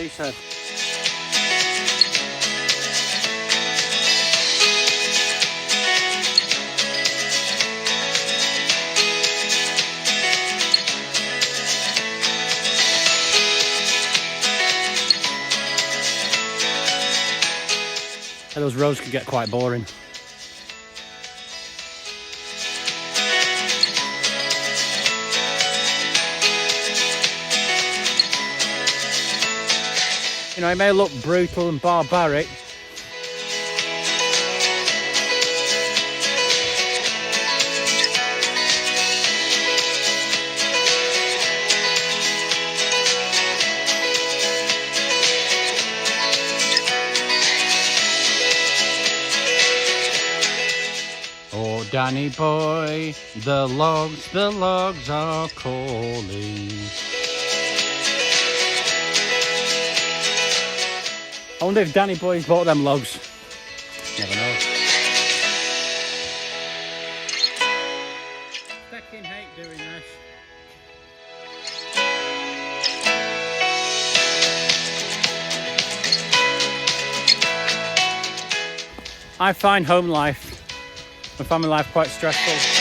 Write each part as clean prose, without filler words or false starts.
she said. And those roads could get quite boring. You know, it may look brutal and barbaric, oh, Danny boy, the logs are calling. I wonder if Danny boy's bought them logs. Never know. Fucking hate doing this. I find home life and family life quite stressful.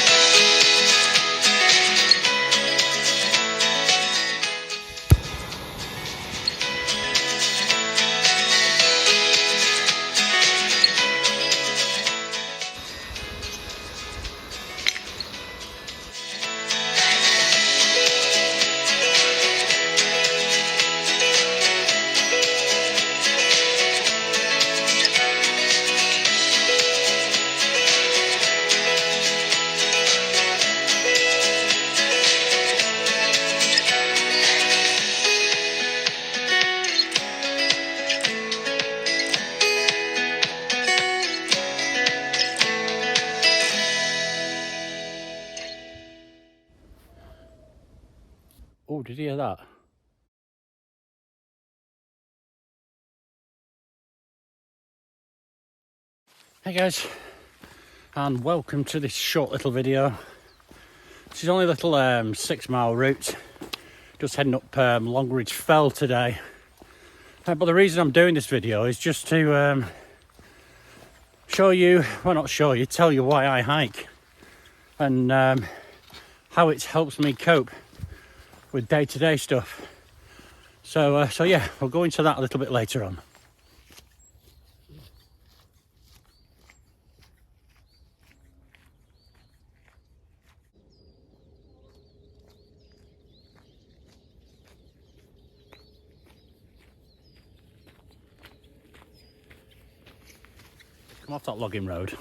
Oh, did you hear that? Hey guys, and welcome to this short little video. This is only a little 6-mile route, just heading up Longridge Fell today. But the reason I'm doing this video is just to show you, well not show you, tell you why I hike and how it helps me cope with day-to-day stuff. So yeah, we'll go into that a little bit later on. Come off that logging road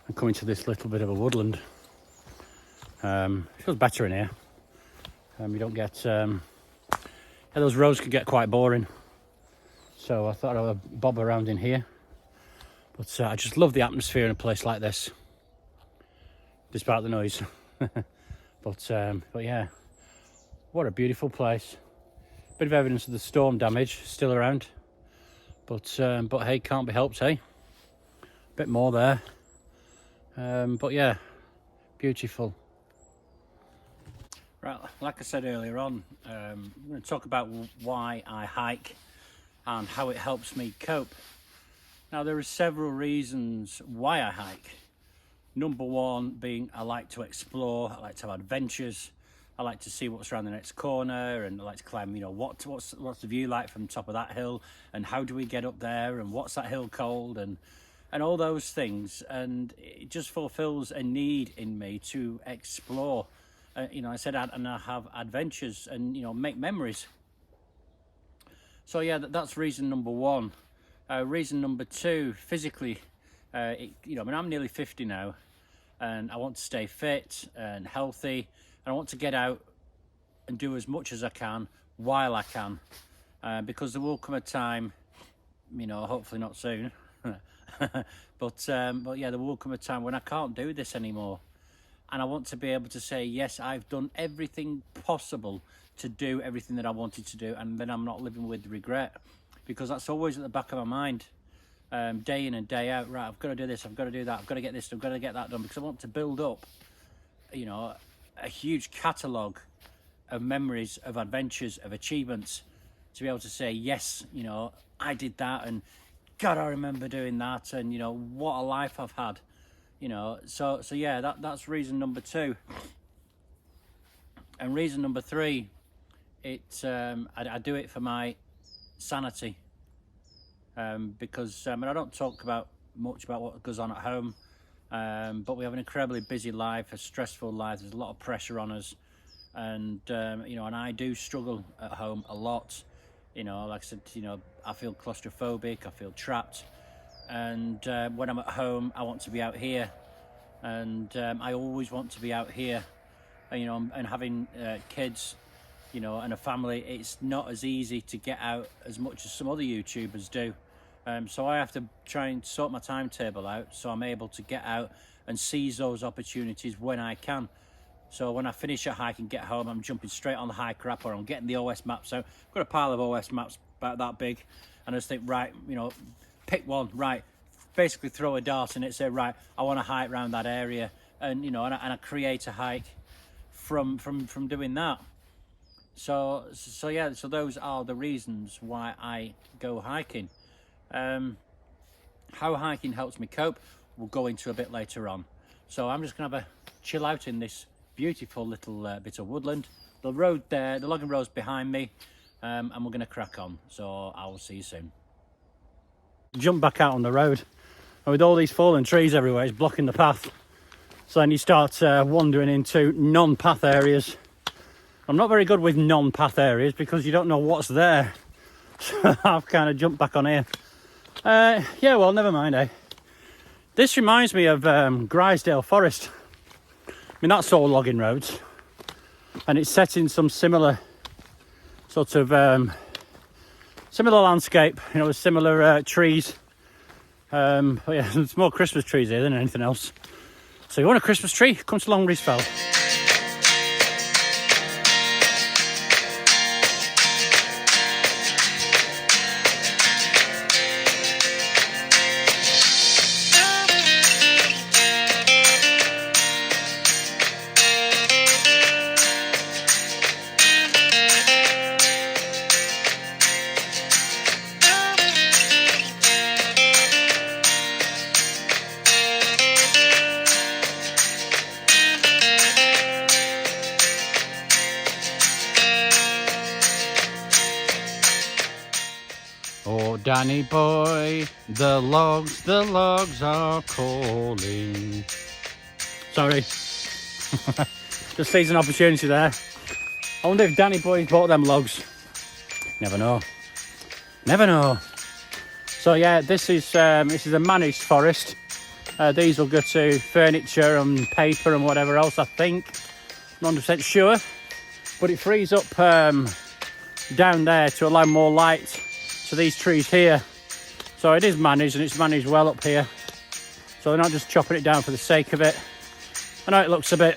and come into this little bit of a woodland. It feels better in here. You don't get those roads could get quite boring, so I thought I would bob around in here. But I just love the atmosphere in a place like this, despite the noise. but yeah, what a beautiful place. Bit of evidence of the storm damage still around, but hey, can't be helped, hey. Bit more there, but yeah, beautiful. Right, like I said earlier on, I'm going to talk about why I hike and how it helps me cope. Now, there are several reasons why I hike. Number one being I like to explore, I like to have adventures, I like to see what's around the next corner, and I like to climb, you know, what's the view like from the top of that hill, and how do we get up there, and what's that hill called, and all those things. And it just fulfills a need in me to explore. You know, I said, and I have adventures and, you know, make memories. So yeah, that's reason number one. Reason number two, physically, you know, I mean, I'm nearly 50 now, and I want to stay fit and healthy, and I want to get out and do as much as I can while I can, because there will come a time, you know, hopefully not soon, but yeah, there will come a time when I can't do this anymore. And I want to be able to say, yes, I've done everything possible to do everything that I wanted to do, and then I'm not living with regret, because that's always at the back of my mind, day in and day out. Right, I've got to do this, I've got to do that, I've got to get this, I've got to get that done, because I want to build up, you know, a huge catalogue of memories, of adventures, of achievements, to be able to say, yes, you know, I did that, and God, I remember doing that, and you know, what a life I've had, you know. So yeah, that's reason number 2. And reason number 3, I do it for my sanity, because and I don't talk much about what goes on at home, but we have an incredibly busy life, a stressful life. There's a lot of pressure on us, and you know, and I do struggle at home a lot. You know, like I said, you know, I feel claustrophobic, I feel trapped, and when I'm at home, I want to be out here, and I always want to be out here. You know, and having kids, you know, and a family, it's not as easy to get out as much as some other YouTubers do. So I have to try and sort my timetable out so I'm able to get out and seize those opportunities when I can. So when I finish a hike and get home, I'm jumping straight on the Hiker app, or I'm getting the OS maps out. I've got a pile of OS maps about that big, and I just think, right, you know, pick one, right, basically throw a dart in it, say, right, I want to hike around that area, and you know, and I create a hike from doing that. So yeah, so those are the reasons why I go hiking. How hiking helps me cope, we'll go into a bit later on. So I'm just gonna have a chill out in this beautiful little bit of woodland. The road there, the logging road's behind me, and we're gonna crack on. So I will see you soon. Jump back out on the road, and with all these fallen trees everywhere, it's blocking the path. So then you start wandering into non-path areas. I'm not very good with non-path areas because you don't know what's there. So I've kind of jumped back on here. Yeah, well, never mind, eh? This reminds me of Grisdale Forest. I mean, that's all logging roads. And it's set in some similar sort of similar landscape, you know, with similar trees. But yeah, there's more Christmas trees here than anything else. So you want a Christmas tree? Come to Longrees Fell. Oh, Danny boy, the logs are calling. Sorry. Just seized an opportunity there. I wonder if Danny boy bought them logs. Never know. Never know. So yeah, this is a managed forest. These will go to furniture and paper and whatever else, I think. Not 100% sure. But it frees up down there to allow more light to these trees here. So it is managed, and it's managed well up here. So they're not just chopping it down for the sake of it. I know it looks a bit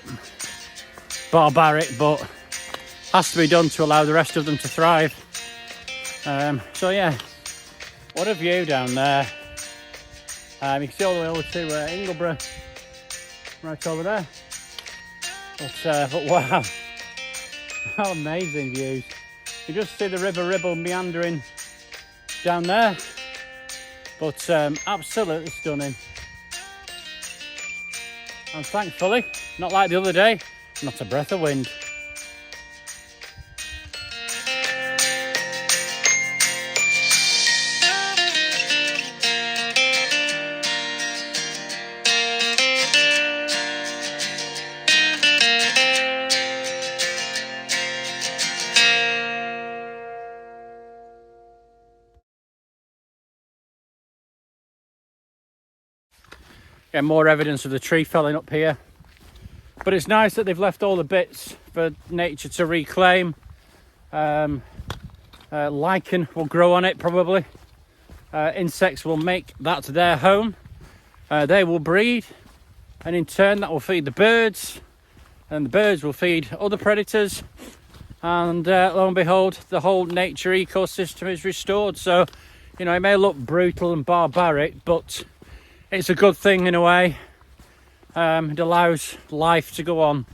barbaric, but has to be done to allow the rest of them to thrive. So yeah, what a view down there. You can see all the way over to Ingleborough, right over there. But wow, how amazing views. You just see the River Ribble meandering down there, but absolutely stunning. And thankfully, not like the other day, not a breath of wind. Get more evidence of the tree felling up here, but it's nice that they've left all the bits for nature to reclaim. Lichen will grow on it probably. Insects will make that their home. They will breed, and in turn that will feed the birds, and the birds will feed other predators, and lo and behold, the whole nature ecosystem is restored. So, you know, it may look brutal and barbaric, but it's a good thing in a way. It allows life to go on.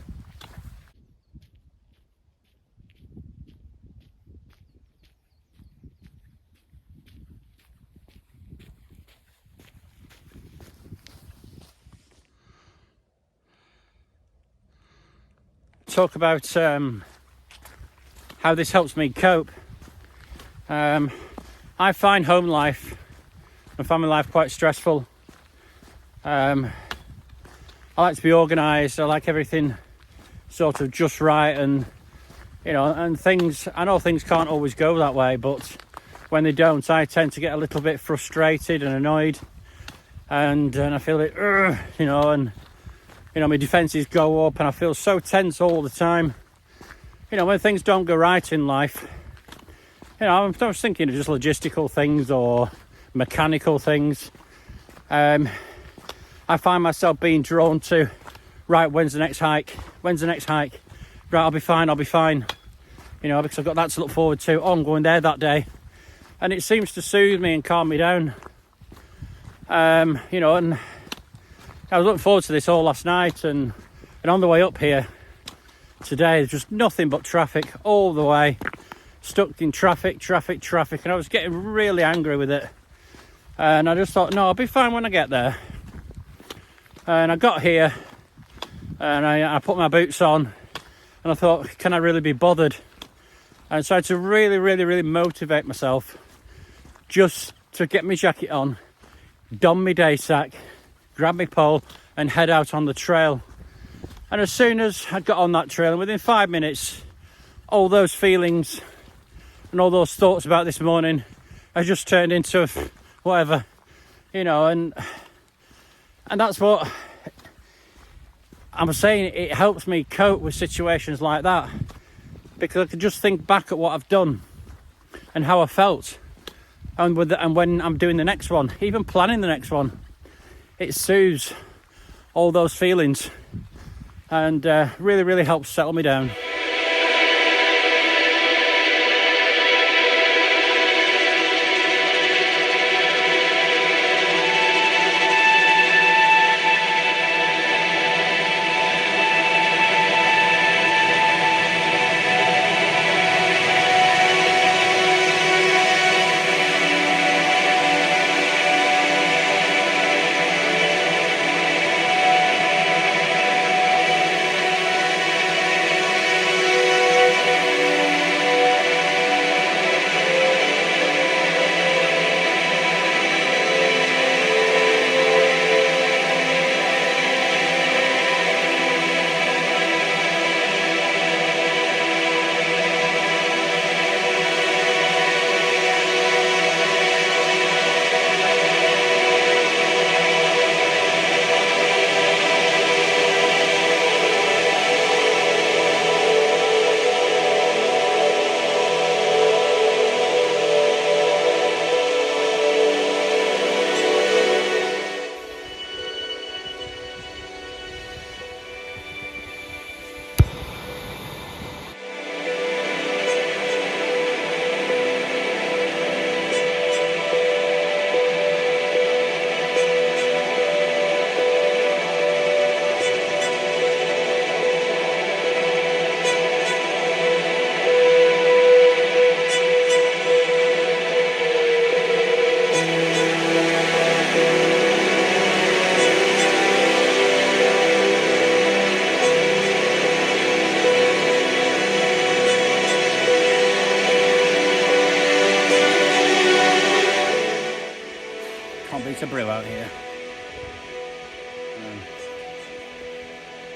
talk about how this helps me cope. I find home life and family life quite stressful. I like to be organised. I like everything sort of just right, and and things. I know things can't always go that way, but when they don't, I tend to get a little bit frustrated and annoyed, and I feel it, and my defences go up, and I feel so tense all the time. When things don't go right in life, I'm just thinking of just logistical things or mechanical things. I find myself being drawn to, right, when's the next hike? Right, I'll be fine. Because I've got that to look forward to. Oh, I'm going there that day. And it seems to soothe me and calm me down. And I was looking forward to this all last night, and on the way up here today, there's just nothing but traffic all the way. Stuck in traffic, and I was getting really angry with it. And I just thought, no, I'll be fine when I get there. And I got here, and I put my boots on, and I thought, can I really be bothered? And so I had to really motivate myself just to get my jacket on, don my day sack, grab my pole, and head out on the trail. And as soon as I got on that trail, and within 5 minutes, all those feelings and all those thoughts about this morning, I just turned into whatever, and that's what I'm saying. It helps me cope with situations like that, because I can just think back at what I've done and how I felt, and when I'm doing the next one, even planning the next one, it soothes all those feelings, and really helps settle me down. It's a brew out here.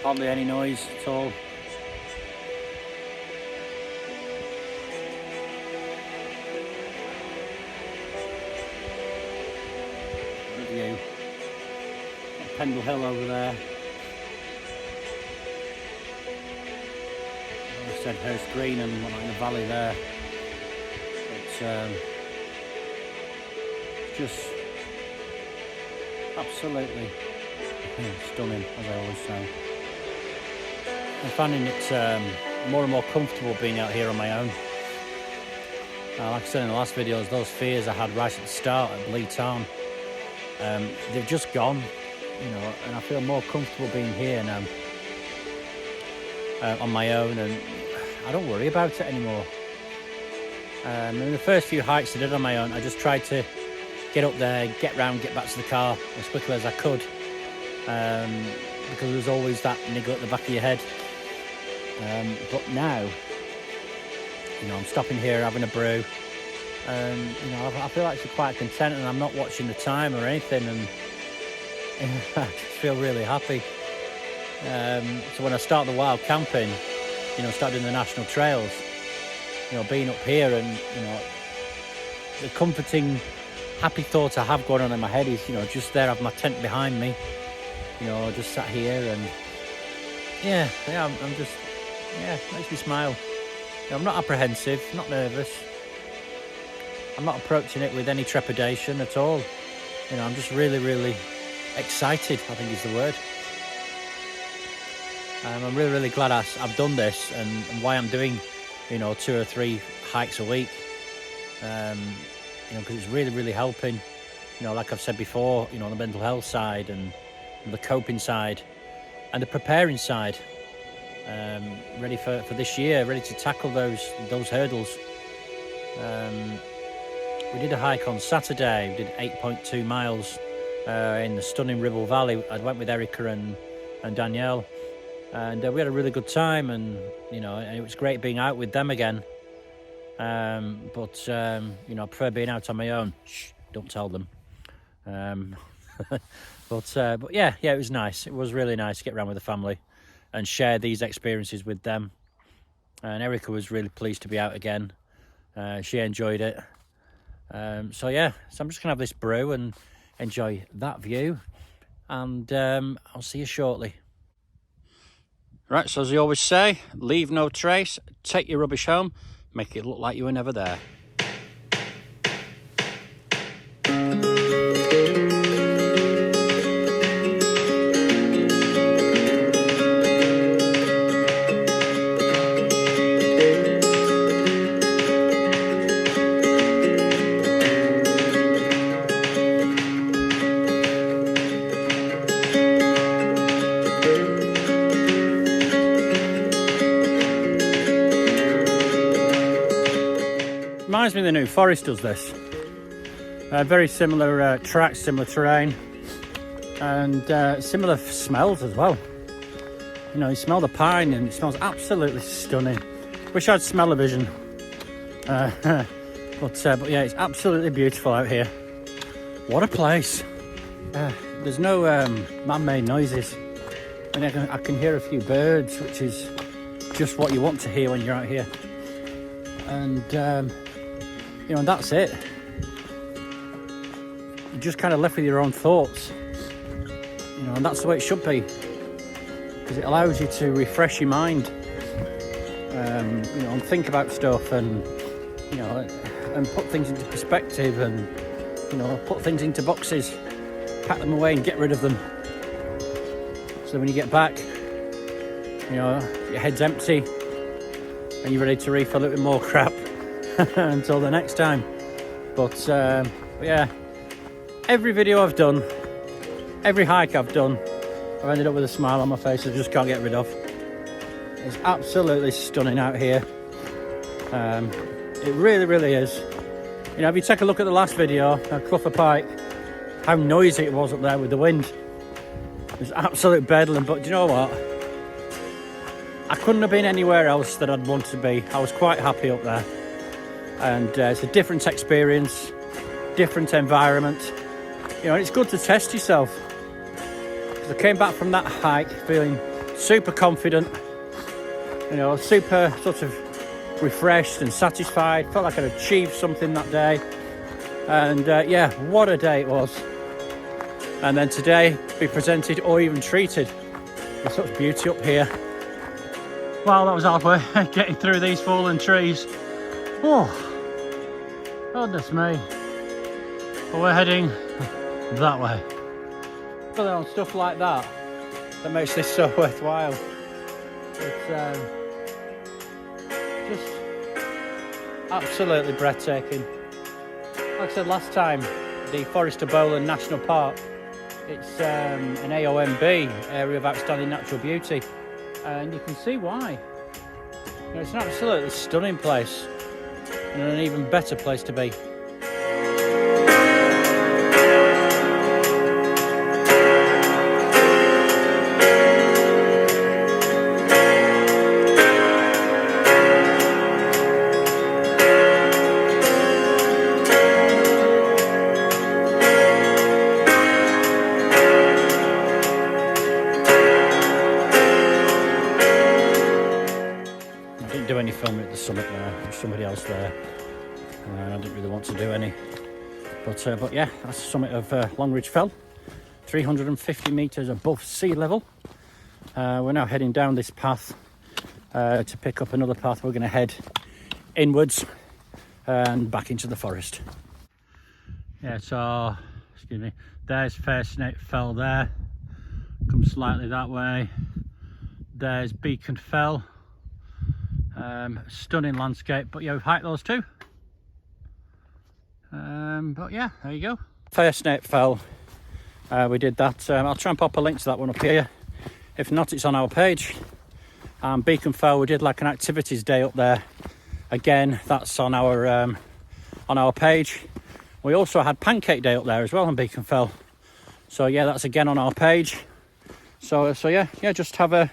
Hardly any noise at all. What a view. Pendle Hill over there. I said Hurst Green and one in the valley there. It's just absolutely stunning, as I always say. I'm finding it more and more comfortable being out here on my own. Like I said in the last videos, those fears I had right at the start at Lee Tarn, they've just gone, and I feel more comfortable being here now on my own, and I don't worry about it anymore. In the first few hikes I did on my own, I just tried to get up there, get round, get back to the car as quickly as I could, because there was always that niggle at the back of your head. But now, you know, I'm stopping here having a brew, and you know, I feel actually quite content, and I'm not watching the time or anything, and you know, I just feel really happy. So when I start the wild camping, you know, start doing the national trails, you know, being up here, and you know, the comforting, happy thought I have going on in my head is, you know, just there, I have my tent behind me, you know, just sat here, and yeah, I'm just, yeah, it makes me smile. You know, I'm not apprehensive, not nervous. I'm not approaching it with any trepidation at all. You know, I'm just really, really excited, I think is the word. I'm really, really glad I've done this, and why I'm doing, you know, 2 or 3 hikes a week. You know, because it's really, really helping. You know, like I've said before, you know, on the mental health side and the coping side and the preparing side. Ready for this year, ready to tackle those hurdles. We did a hike on Saturday. We did 8.2 miles in the stunning Ribble Valley. I went with Erica and Danielle, and we had a really good time, and you know, and it was great being out with them again. But you know, I prefer being out on my own. Shh, don't tell them. But yeah, it was nice. It was really nice to get around with the family and share these experiences with them. And Erica was really pleased to be out again. She enjoyed it. So yeah, so I'm just gonna have this brew and enjoy that view, and I'll see you shortly. Right, so as you always say, leave no trace, take your rubbish home, make it look like you were never there. Reminds me of the New Forest does this. Very similar tracks, similar terrain, and similar smells as well. You know, you smell the pine and it smells absolutely stunning. Wish I'd smell-o-vision. But yeah, it's absolutely beautiful out here. What a place. There's no man-made noises. And I can hear a few birds, which is just what you want to hear when you're out here. And you know, and that's it. You're just kind of left with your own thoughts, you know, and that's the way it should be, because it allows you to refresh your mind, you know, and think about stuff, and you know, and put things into perspective, and you know, put things into boxes, pack them away and get rid of them, so when you get back, you know, your head's empty and you're ready to refill it with more crap. Until the next time. But yeah, every video I've done, every hike I've done, I've ended up with a smile on my face I just can't get rid of. It's absolutely stunning out here. It really, really is. You know, if you take a look at the last video, Clough Pike, how noisy it was up there with the wind. It was absolute bedlam, but do you know what? I couldn't have been anywhere else that I'd want to be. I was quite happy up there. And it's a different experience, different environment, you know, and it's good to test yourself. Because I came back from that hike feeling super confident, you know, super sort of refreshed and satisfied, felt like I'd achieved something that day. And yeah, what a day it was. And then today, be presented or even treated with such beauty up here. Well, that was halfway, getting through these fallen trees. Oh, goodness me. But we're heading that way. But on stuff like that makes this so worthwhile. It's just absolutely breathtaking. Like I said last time, the Forest of Bowland National Park, it's an AONB, Area of Outstanding Natural Beauty, and you can see why. You know, it's an absolutely stunning place. And an even better place to be. didn't do any filming at the summit there. There was somebody else there. I didn't really want to do any. But yeah, that's the summit of Longridge Fell, 350 metres above sea level. We're now heading down this path to pick up another path. We're going to head inwards and back into the forest. Yeah, so, excuse me, there's Fair Snake Fell there. Come slightly that way. There's Beacon Fell. Stunning landscape, but yeah, we've hiked those two. But yeah, there you go. Fair Snake Fell, we did that. I'll try and pop a link to that one up here. If not, it's on our page. Beacon Fell, we did like an activities day up there. Again, that's on our page. We also had Pancake Day up there as well on Beacon Fell. So yeah, that's again on our page. So yeah, just have a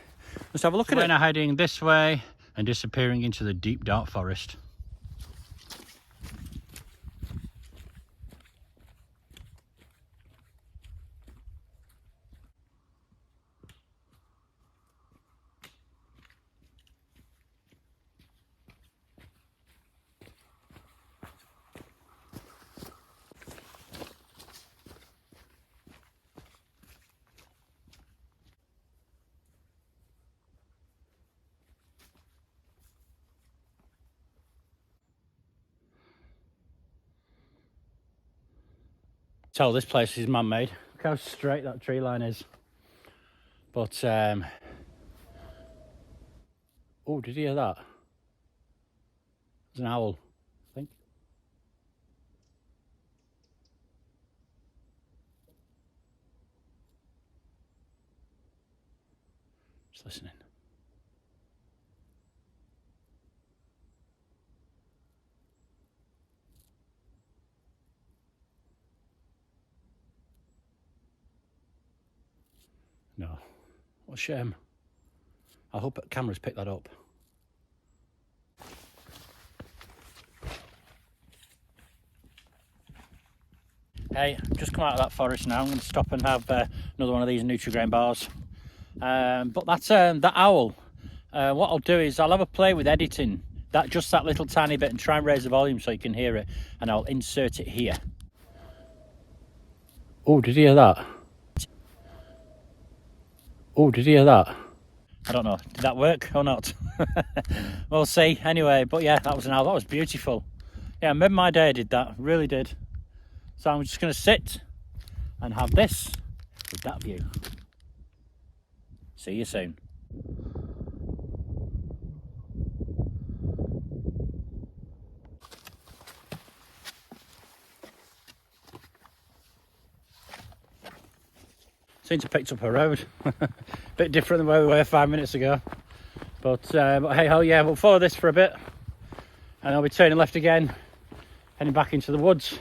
look at it. We're now heading this way and disappearing into the deep dark forest. Tell this place is man-made. Look how straight that tree line is. But oh, did you hear that? There's an owl, I think. Just listening. No, what a shame. I hope cameras pick that up. Hey, I've just come out of that forest now. I'm going to stop and have another one of these Nutrigrain bars. But that's that owl. What I'll do is I'll have a play with editing just that little tiny bit and try and raise the volume so you can hear it, and I'll insert it here. Oh, did you hear that? Oh, did you hear that? I don't know, did that work or not? We'll see. Anyway, but yeah, that was an owl. That was beautiful. Yeah, made my day, did that, really did. So I'm just going to sit and have this with that view. See you soon. Seems to have picked up a road. Bit different than where we were 5 minutes ago. But hey ho, yeah, we'll follow this for a bit. And I'll be turning left again, heading back into the woods,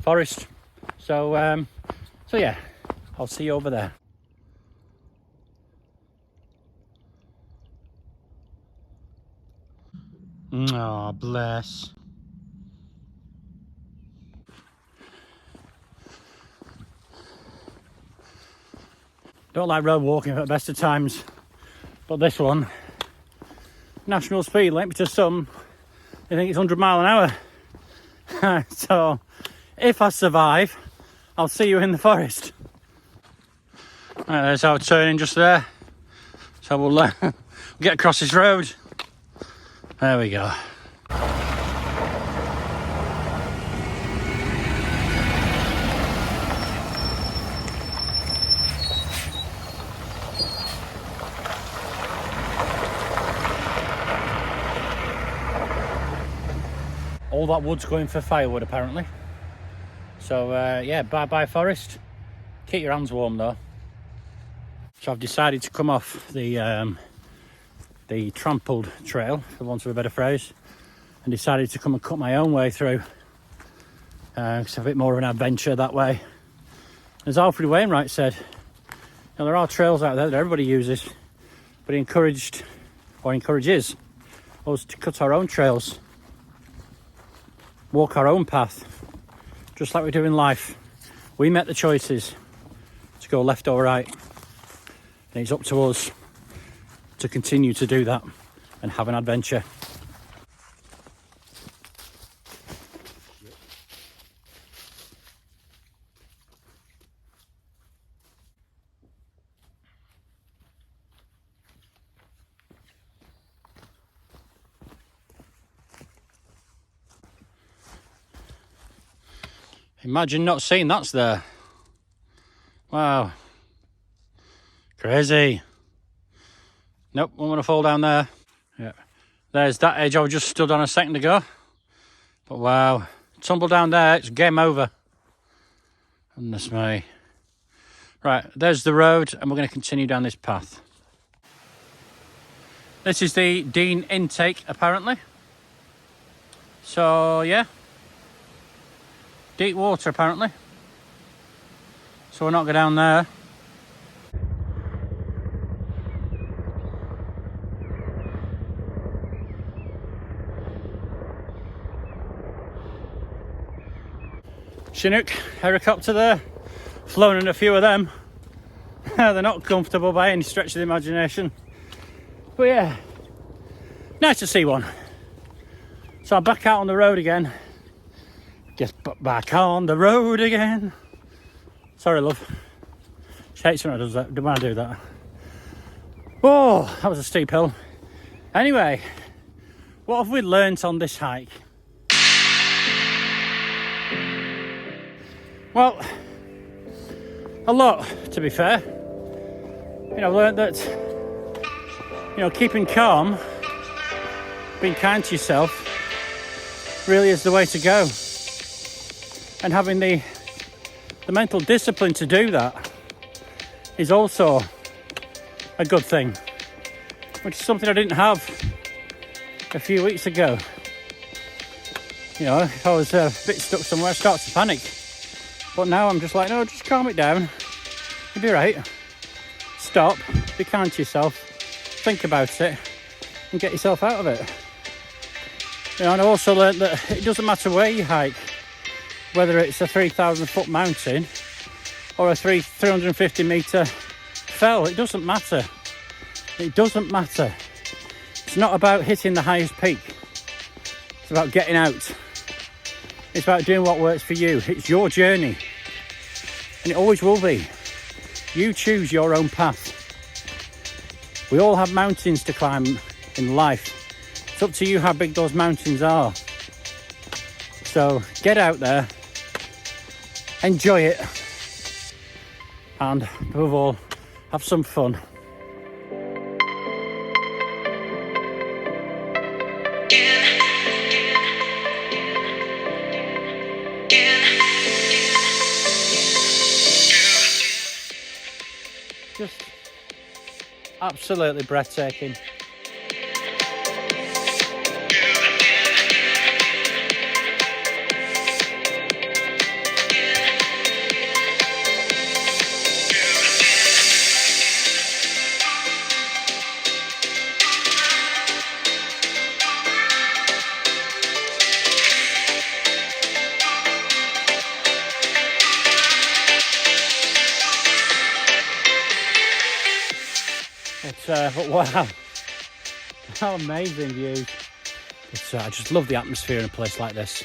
forest. So yeah, I'll see you over there. Oh, bless. Don't like road walking at the best of times, but this one, national speed limit to some, I think it's 100 miles an hour. So if I survive, I'll see you in the forest. Right, there's our turning just there. So we'll get across this road. There we go. All that wood's going for firewood apparently. So yeah, bye forest. Keep your hands warm though. So I've decided to come off the trampled trail, for want of a better phrase, and decided to come and cut my own way through. It's a bit more of an adventure that way. As Alfred Wainwright said, there are trails out there that everybody uses, but he encourages us to cut our own trails, walk our own path, just like we do in life. We make the choices to go left or right, and it's up to us to continue to do that and have an adventure. Imagine not seeing that's there. Wow. Crazy. Nope, I'm gonna fall down there. Yeah. There's that edge I just stood on a second ago. But wow. Tumble down there, it's game over. Goodness me. Right, there's the road and we're gonna continue down this path. This is the Dean intake apparently. So yeah. Deep water apparently, so we're not going down there. Chinook helicopter there, flown in a few of them. They're not comfortable by any stretch of the imagination, but yeah, nice to see one. So I'm back out on the road again. Just back on the road again. Sorry, love. She hates when I does that. When I do that. Oh, that was a steep hill. Anyway, what have we learnt on this hike? Well, a lot, to be fair. You know, I've learnt that, you know, keeping calm, being kind to yourself, really is the way to go. And having the mental discipline to do that is also a good thing, which is something I didn't have a few weeks ago. You know, if I was a bit stuck somewhere, I start to panic. But now I'm just like, no, just calm it down. You'll be right. Stop, be kind to yourself, think about it, and get yourself out of it. You know, and I also learned that it doesn't matter where you hike, whether it's a 3,000 foot mountain or a 350 metre fell, it doesn't matter. It doesn't matter. It's not about hitting the highest peak. It's about getting out. It's about doing what works for you. It's your journey. And it always will be. You choose your own path. We all have mountains to climb in life. It's up to you how big those mountains are. So get out there. Enjoy it, and above all, have some fun. Just absolutely breathtaking. But wow, how amazing views. I just love the atmosphere in a place like this.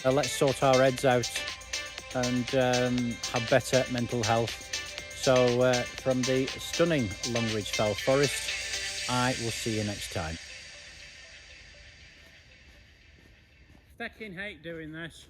Let's sort our heads out and have better mental health. So from the stunning Longridge Fell Forest, I will see you next time. Fucking hate doing this.